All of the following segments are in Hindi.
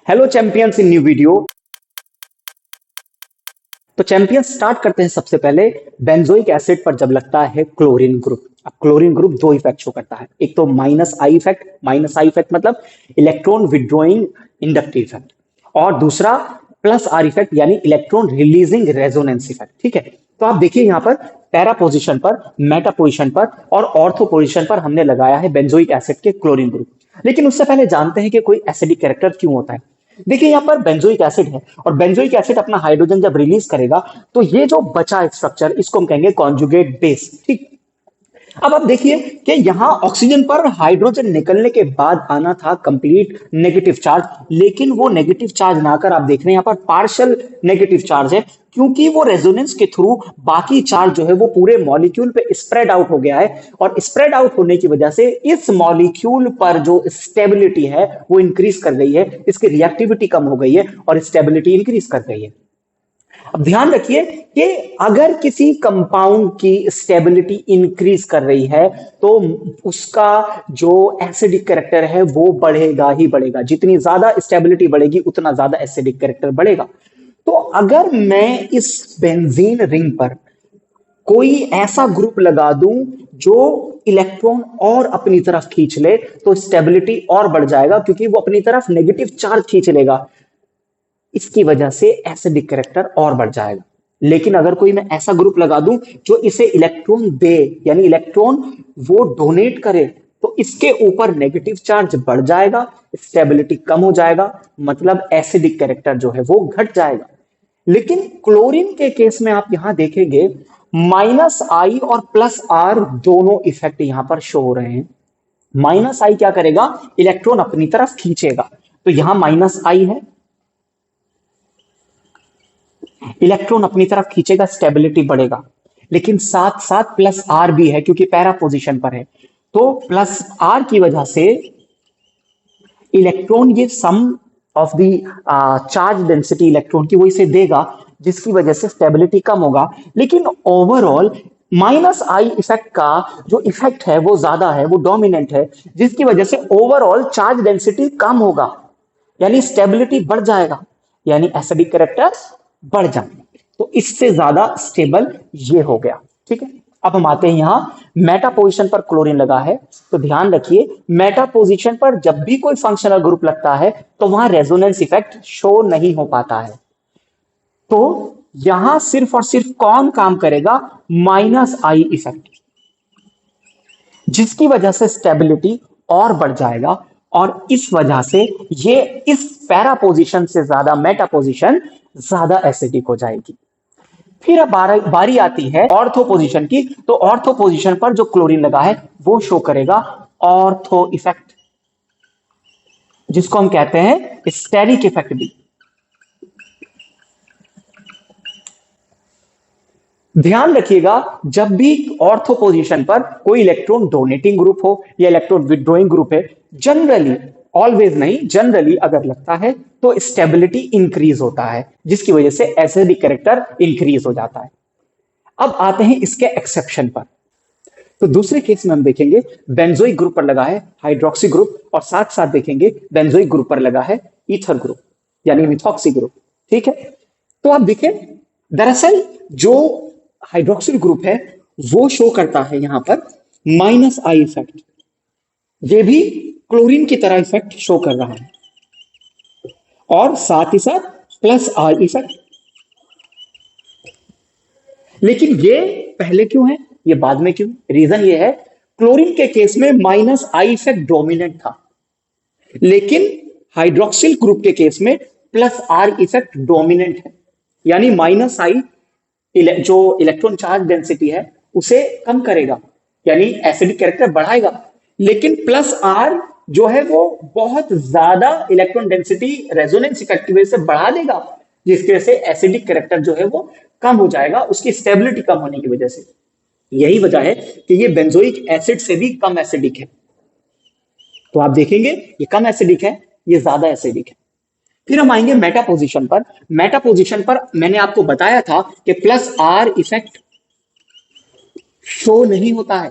हेलो चैंपियंस इन न्यू वीडियो। तो चैंपियंस स्टार्ट करते हैं। सबसे पहले बेंजोइक एसिड पर जब लगता है क्लोरीन ग्रुप, अब क्लोरीन ग्रुप दो इफेक्ट शो करता है। एक तो माइनस आई इफेक्ट मतलब इलेक्ट्रॉन विड्रॉइंग इंडक्टिव इफेक्ट, और दूसरा प्लस आर इफेक्ट यानी इलेक्ट्रॉन रिलीजिंग रेजोनेंस इफेक्ट। ठीक है, तो आप देखिए यहां पर पैरा पोजिशन पर, मेटा पोजिशन पर और ऑर्थो पोजिशन पर हमने लगाया है बेंजोइक एसिड के क्लोरीन ग्रुप। लेकिन उससे पहले जानते हैं कि कोई एसिडिक कैरेक्टर क्यों होता है। देखिए यहां पर बेंजोइक एसिड है और बेंजोइक एसिड अपना हाइड्रोजन जब रिलीज करेगा तो ये जो बचा स्ट्रक्चर इसको हम कहेंगे कॉन्जुगेट बेस। ठीक, अब आप देखिए कि यहां ऑक्सीजन पर हाइड्रोजन निकलने के बाद आना था कंप्लीट नेगेटिव चार्ज, लेकिन वो नेगेटिव चार्ज ना कर आप देख रहे हैं यहां पर पार्शियल नेगेटिव चार्ज है, क्योंकि वो रेजोनेंस के थ्रू बाकी चार्ज जो है वो पूरे मॉलिक्यूल पे स्प्रेड आउट हो गया है, और स्प्रेड आउट होने की वजह से इस मॉलिक्यूल पर जो स्टेबिलिटी है वो इंक्रीज कर गई है, इसकी रिएक्टिविटी कम हो गई है और स्टेबिलिटी इंक्रीज कर गई है। अब ध्यान रखिए कि अगर किसी कंपाउंड की स्टेबिलिटी इंक्रीज कर रही है तो उसका जो एसिडिक कैरेक्टर है वो बढ़ेगा ही बढ़ेगा। जितनी ज्यादा स्टेबिलिटी बढ़ेगी उतना ज्यादा एसिडिक कैरेक्टर बढ़ेगा। तो अगर मैं इस बेंजीन रिंग पर कोई ऐसा ग्रुप लगा दूं जो इलेक्ट्रॉन और अपनी तरफ खींच ले तो स्टेबिलिटी और बढ़ जाएगा, क्योंकि वो अपनी तरफ नेगेटिव चार्ज खींच लेगा, इसकी वजह से एसिडिक कैरेक्टर और बढ़ जाएगा। लेकिन अगर कोई मैं ऐसा ग्रुप लगा दूं जो इसे इलेक्ट्रॉन दे यानी इलेक्ट्रॉन वो डोनेट करे, तो इसके ऊपर नेगेटिव चार्ज बढ़ जाएगा, स्टेबिलिटी कम हो जाएगा, मतलब एसिडिक कैरेक्टर जो है वो घट जाएगा। लेकिन क्लोरीन के केस में आप यहां देखेंगे माइनस आई और प्लस आर दोनों इफेक्ट यहां पर शो हो रहे हैं। माइनस आई क्या करेगा, इलेक्ट्रॉन अपनी तरफ खींचेगा, तो यहां माइनस आई है, इलेक्ट्रॉन अपनी तरफ खींचेगा, स्टेबिलिटी बढ़ेगा। लेकिन साथ साथ प्लस आर भी है क्योंकि पैरा पोजीशन पर है, तो प्लस आर की वजह से इलेक्ट्रॉन ये sum of the charge density electron की वो इसे देगा, जिसकी वजह से स्टेबिलिटी कम होगा। लेकिन ओवरऑल माइनस आई इफेक्ट का जो इफेक्ट है वो ज्यादा है, वो डोमिनेंट है, जिसकी वजह से ओवरऑल चार्ज डेंसिटी कम होगा, यानी स्टेबिलिटी बढ़ जाएगा, यानी एसिडिक कैरेक्टर बढ़ जाएंगे। तो इससे ज्यादा स्टेबल ये हो गया। ठीक है, अब हम आते हैं यहां मेटा पोजीशन पर क्लोरीन लगा है, तो ध्यान रखिए मेटा पोजीशन पर जब भी कोई फंक्शनल ग्रुप लगता है तो वहां रेजोनेंस इफेक्ट शो नहीं हो पाता है। तो यहां सिर्फ और सिर्फ कौन काम करेगा, माइनस आई इफेक्ट, जिसकी वजह से स्टेबिलिटी और बढ़ जाएगा, और इस वजह से ये इस पैरा पोजीशन से ज्यादा मेटा पोजीशन ज्यादा एसिडिक हो जाएगी। फिर अब बारी आती है ऑर्थो पोजीशन की, तो ऑर्थो पोजीशन पर जो क्लोरीन लगा है वो शो करेगा ऑर्थो इफेक्ट, जिसको हम कहते हैं स्टेरिक इफेक्ट भी। ध्यान रखिएगा जब भी ऑर्थो पोजीशन पर कोई इलेक्ट्रॉन डोनेटिंग ग्रुप हो या इलेक्ट्रॉन विड्रॉइंग ग्रुप है, जनरली, ऑलवेज नहीं, जनरली अगर लगता है तो स्टेबिलिटी इंक्रीज होता है, जिसकी वजह से एसिडिक कैरेक्टर इंक्रीज हो जाता है। अब आते हैं इसके एक्सेप्शन पर। तो दूसरे केस में हम देखेंगे बेंजोइक ग्रुप पर लगा है हाइड्रोक्सी ग्रुप, और साथ साथ देखेंगे बेंजोइक ग्रुप पर लगा है ईथर ग्रुप यानी मिथॉक्सी ग्रुप। ठीक है, तो आप देखें दरअसल जो हाइड्रोक्सिल ग्रुप है वो शो करता है यहां पर माइनस आई इफेक्ट, ये भी क्लोरीन की तरह इफेक्ट शो कर रहा है, और साथ ही साथ प्लस आर इफेक्ट। लेकिन ये पहले क्यों है, ये बाद में क्यों? रीजन ये है क्लोरीन के केस में माइनस आई इफेक्ट डोमिनेंट था, लेकिन हाइड्रोक्सिल ग्रुप के केस में प्लस आर इफेक्ट डोमिनेंट है, यानी माइनस आई जो इलेक्ट्रॉन चार्ज डेंसिटी है उसे कम करेगा, यानी एसिडिक कैरेक्टर बढ़ाएगा। लेकिन प्लस आर जो है वो बहुत ज्यादा इलेक्ट्रॉन डेंसिटी रेजोनेंस इफेक्ट की वजह से बढ़ा देगा, जिसकी वजह से एसिडिक कैरेक्टर जो है वो कम हो जाएगा, उसकी स्टेबिलिटी कम होने की वजह से। यही वजह है कि ये बेंजोइक एसिड से भी कम एसिडिक है। तो आप देखेंगे ये कम एसिडिक है, ये ज्यादा एसिडिक है। फिर हम आएंगे मेटा पोजीशन पर। मेटा पोजीशन पर मैंने आपको बताया था कि प्लस आर इफेक्ट शो नहीं होता है,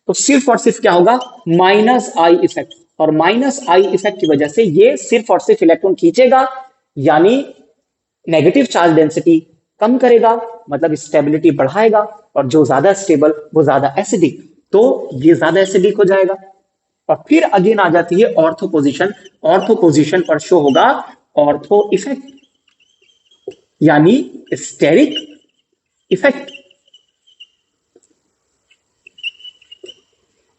तो सिर्फ और सिर्फ क्या होगा, माइनस आई इफेक्ट, और माइनस आई इफेक्ट की वजह से ये सिर्फ और सिर्फ इलेक्ट्रॉन खींचेगा, यानी नेगेटिव चार्ज डेंसिटी कम करेगा, मतलब स्टेबिलिटी बढ़ाएगा, और जो ज्यादा स्टेबल वो ज्यादा एसिडिक, तो ये ज्यादा एसिडिक हो जाएगा। और फिर अगेन आ जाती है ऑर्थो पोजीशन। ऑर्थो पोजीशन पर शो होगा ऑर्थो इफेक्ट, यानी स्टेरिक इफेक्ट,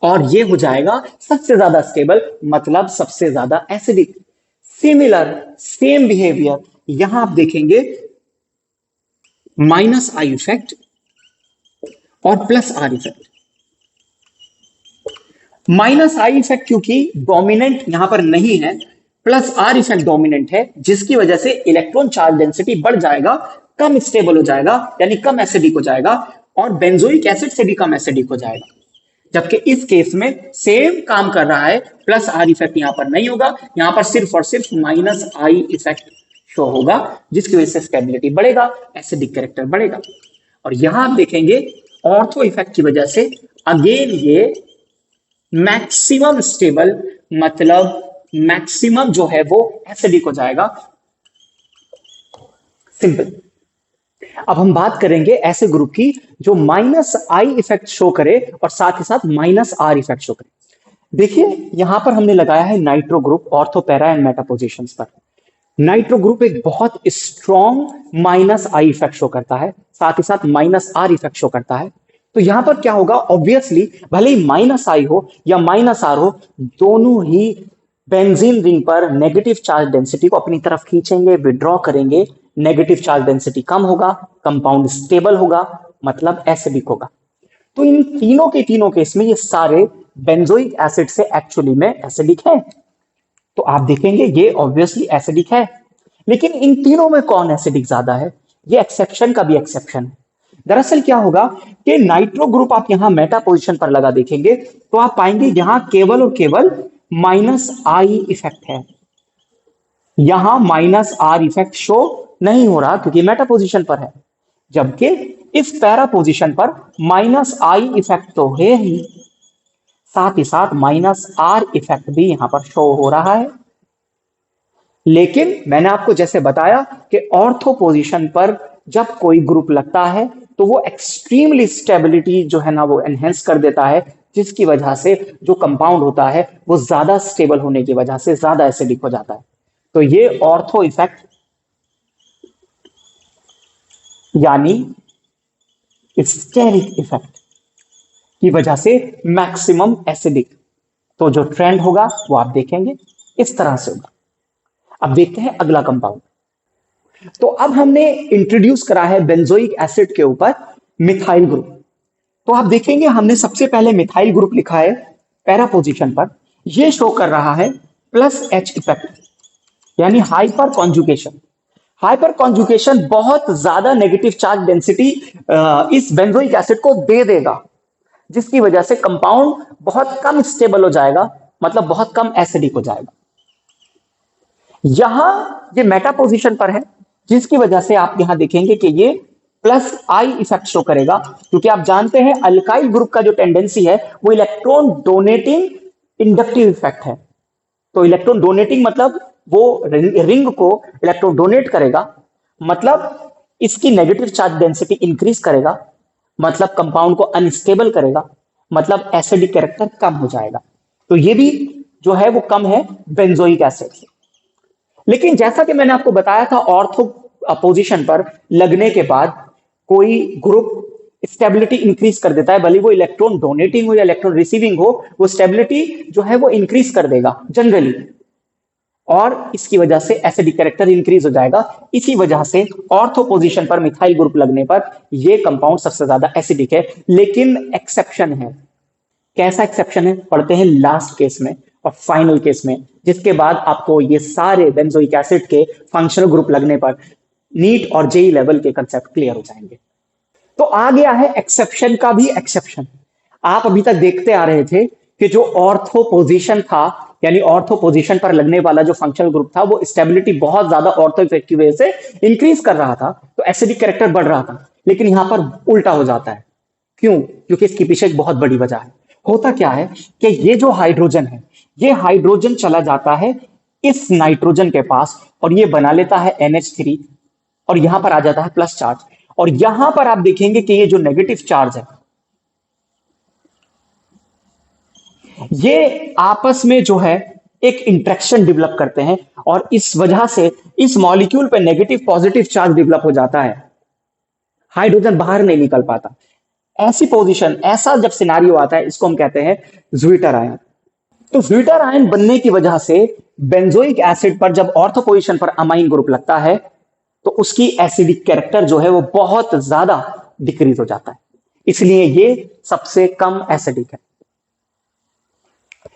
और ये हो जाएगा सबसे ज्यादा स्टेबल, मतलब सबसे ज्यादा एसिडिक। सिमिलर सेम बिहेवियर यहां आप देखेंगे, माइनस आई इफेक्ट और plus are effect. Minus I effect क्योंकि डोमिनेंट यहां पर नहीं है, प्लस आर इफेक्ट डोमिनेंट है, जिसकी वजह से इलेक्ट्रॉन चार्ज डेंसिटी बढ़ जाएगा, कम स्टेबल हो जाएगा, यानी कम एसिडिक हो जाएगा, और बेंजोइक एसिड से भी कम एसिडिक हो जाएगा। जबकि इस केस में सेम काम कर रहा है, प्लस आर इफेक्ट यहां पर नहीं होगा, यहां पर सिर्फ और सिर्फ माइनस आई इफेक्ट शो होगा, जिसकी वजह से स्टेबिलिटी बढ़ेगा, एसिडिक कैरेक्टर बढ़ेगा। और यहां आप देखेंगे ऑर्थो इफेक्ट की वजह से अगेन ये मैक्सिमम स्टेबल, मतलब मैक्सिमम जो है वो एसिडिक हो जाएगा। सिंपल। अब हम बात करेंगे ऐसे ग्रुप की जो माइनस आई इफेक्ट शो करे और साथ ही साथ माइनस आर इफेक्ट शो करे। देखिए यहां पर हमने लगाया है nitro group ortho para and Meta positions पर। नाइट्रो ग्रुप एक बहुत strong minus I effect show करता है, साथ ही साथ माइनस आर इफेक्ट शो करता है। तो यहां पर क्या होगा, ऑब्वियसली भले ही माइनस आई हो या माइनस आर हो, दोनों ही बेंजीन रिंग पर नेगेटिव चार्ज डेंसिटी को अपनी तरफ खींचेंगे, विड्रॉ करेंगे, नेगेटिव चार्ज डेंसिटी कम होगा, कंपाउंड स्टेबल होगा, मतलब एसिडिक होगा। तो इन तीनों के तीनों केस में ये सारे बेंजोइक एसिड से एक्चुअली में एसिडिक है। तो आप देखेंगे ये ऑब्वियसली एसिडिक है, लेकिन इन तीनों में कौन एसिडिक ज्यादा है, ये एक्सेप्शन का भी एक्सेप्शन है। दरअसल क्या होगा कि नाइट्रो ग्रुप आप यहां मेटा पोजीशन पर लगा देखेंगे तो आप पाएंगे यहां केवल और केवल माइनस आई इफेक्ट है, यहां माइनस आर इफेक्ट शो नहीं हो रहा क्योंकि मेटा पोजीशन पर है। जबकि इस पैरा पोजीशन पर माइनस आई इफेक्ट तो है ही, साथ ही साथ माइनस आर इफेक्ट भी यहां पर शो हो रहा है। लेकिन मैंने आपको जैसे बताया कि ऑर्थो पोजीशन पर जब कोई ग्रुप लगता है तो वो एक्सट्रीमली स्टेबिलिटी जो है ना वो एनहेंस कर देता है, जिसकी वजह से जो कंपाउंड होता है वो ज्यादा स्टेबल होने की वजह से ज्यादा एसिडिक हो जाता है। तो ये ऑर्थो इफेक्ट यानी स्टेरिक इफेक्ट की वजह से मैक्सिमम एसिडिक, तो जो ट्रेंड होगा वो आप देखेंगे इस तरह से होगा। अब देखते हैं अगला कंपाउंड। तो अब हमने इंट्रोड्यूस करा है बेंजोइक एसिड के ऊपर मिथाइल ग्रुप। तो आप देखेंगे हमने सबसे पहले मिथाइल ग्रुप लिखा है पैरा पोजीशन पर, यह शो कर रहा है प्लस एच इफेक्ट, यानी हाइपर कॉन्जुगेशन। हाइपर कॉन्जुगेशन बहुत ज्यादा नेगेटिव चार्ज डेंसिटी इस बेंजोइक एसिड को दे देगा, जिसकी वजह से कंपाउंड बहुत कम स्टेबल हो जाएगा, मतलब बहुत कम एसिडिक हो जाएगा। यहां ये मेटा पोजीशन पर है, जिसकी वजह से आप यहां देखेंगे कि ये प्लस आई इफेक्ट शो करेगा, क्योंकि आप जानते हैं अल्काइल ग्रुप का जो टेंडेंसी है वो इलेक्ट्रॉन डोनेटिंग इंडक्टिव इफेक्ट है। तो इलेक्ट्रॉन डोनेटिंग मतलब वो रिंग को इलेक्ट्रॉन डोनेट करेगा, मतलब इसकी नेगेटिव चार्ज डेंसिटी इंक्रीज करेगा, मतलब कंपाउंड को अनस्टेबल करेगा, मतलब एसिडिक कैरेक्टर कम हो जाएगा। तो ये भी जो है वो कम है बेंजोइक एसिड से। लेकिन जैसा कि मैंने आपको बताया था, ऑर्थो पोजीशन पर लगने के बाद कोई ग्रुप स्टेबिलिटी इंक्रीज कर देता है, भले वो इलेक्ट्रॉन डोनेटिंग हो या इलेक्ट्रॉन रिसीविंग हो, वो स्टेबिलिटी जो है वो इंक्रीज कर देगा जनरली, और इसकी वजह से एसिडिक कैरेक्टर इंक्रीज हो जाएगा। इसी वजह से ऑर्थो पोजीशन पर मिथाइल ग्रुप लगने पर यह कंपाउंड सबसे ज्यादा एसिडिक है। लेकिन एक्सेप्शन है। कैसा एक्सेप्शन है पढ़ते हैं लास्ट केस में और फाइनल केस में, जिसके बाद आपको ये सारे बेंजोइक एसिड के फंक्शनल ग्रुप लगने पर नीट और जेई लेवल के कंसेप्ट क्लियर हो जाएंगे। तो आ गया है एक्सेप्शन का भी एक्सेप्शन। आप अभी तक देखते आ रहे थे कि जो ऑर्थो पोजीशन था, यानी ऑर्थो पोजीशन पर लगने वाला जो फंक्शनल ग्रुप था, वो स्टेबिलिटी बहुत ज्यादा ऑर्थो इफेक्ट की वजह से इंक्रीज कर रहा था, तो एसिडिक कैरेक्टर बढ़ रहा था। लेकिन यहां पर उल्टा हो जाता है। क्यों? क्योंकि इसके पीछे एक बहुत बड़ी वजह है। होता क्या है कि ये जो हाइड्रोजन है, ये हाइड्रोजन चला जाता है इस नाइट्रोजन के पास और ये बना लेता है NH3 और यहां पर आ जाता है प्लस चार्ज। और यहां पर आप देखेंगे कि ये जो नेगेटिव चार्ज है, ये आपस में जो है एक इंटरेक्शन डेवलप करते हैं और इस वजह से इस मॉलिक्यूल पे नेगेटिव पॉजिटिव चार्ज डेवलप हो जाता है, हाइड्रोजन बाहर नहीं निकल पाता। ऐसी पोजीशन, ऐसा जब सिनारियो आता है, इसको हम कहते हैं ज्विटर आयन। तो ज्विटर आयन बनने की वजह से बेंजोइक एसिड पर जब ऑर्थो पोजीशन पर अमाइन ग्रुप लगता है तो उसकी एसिडिक कैरेक्टर जो है वो बहुत ज्यादा डिक्रीज हो जाता है, इसलिए ये सबसे कम एसिडिक है।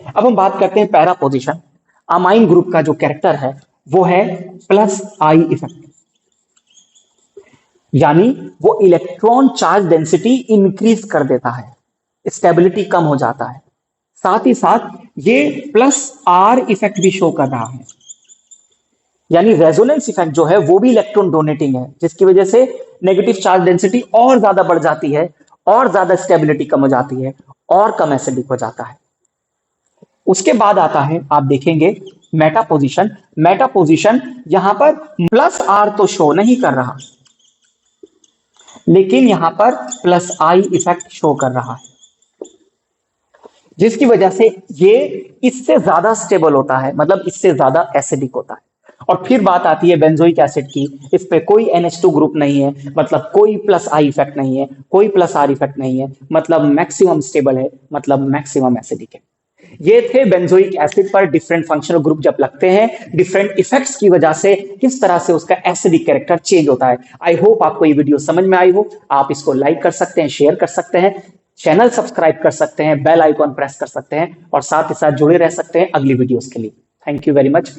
अब हम बात करते हैं पैरा पोजीशन। अमाइन ग्रुप का जो कैरेक्टर है वो है प्लस आई इफेक्ट, यानी वो इलेक्ट्रॉन चार्ज डेंसिटी इंक्रीज कर देता है, स्टेबिलिटी कम हो जाता है। साथ ही साथ ये प्लस आर इफेक्ट भी शो कर रहा है, यानी रेजोनेंस इफेक्ट जो है वो भी इलेक्ट्रॉन डोनेटिंग है, जिसकी वजह से नेगेटिव चार्ज डेंसिटी और ज्यादा बढ़ जाती है और ज्यादा स्टेबिलिटी कम हो जाती है और कम एसिडिक हो जाता है। उसके बाद आता है, आप देखेंगे मेटा पोजीशन। मेटा पोजीशन यहां पर प्लस आर तो शो नहीं कर रहा, लेकिन यहां पर प्लस आई इफेक्ट शो कर रहा है, जिसकी वजह से ये इससे ज्यादा स्टेबल होता है, मतलब इससे ज्यादा एसिडिक होता है। और फिर बात आती है बेंजोइक एसिड की। इस पे कोई NH2 ग्रुप नहीं है, मतलब कोई प्लस आई इफेक्ट नहीं है, कोई प्लस आर इफेक्ट नहीं है, मतलब मैक्सिमम स्टेबल है, मतलब मैक्सिमम एसिडिक है। ये थे बेंजोइक एसिड पर डिफरेंट फंक्शनल ग्रुप जब लगते हैं, डिफरेंट इफेक्ट्स की वजह से किस तरह से उसका एसिडिक कैरेक्टर चेंज होता है। आई होप आपको ये वीडियो समझ में आई हो। आप इसको लाइक कर सकते हैं, शेयर कर सकते हैं, चैनल सब्सक्राइब कर सकते हैं, बेल आइकॉन प्रेस कर सकते हैं और साथ ही साथ जुड़े रह सकते हैं अगली वीडियोस के लिए। Thank you very much.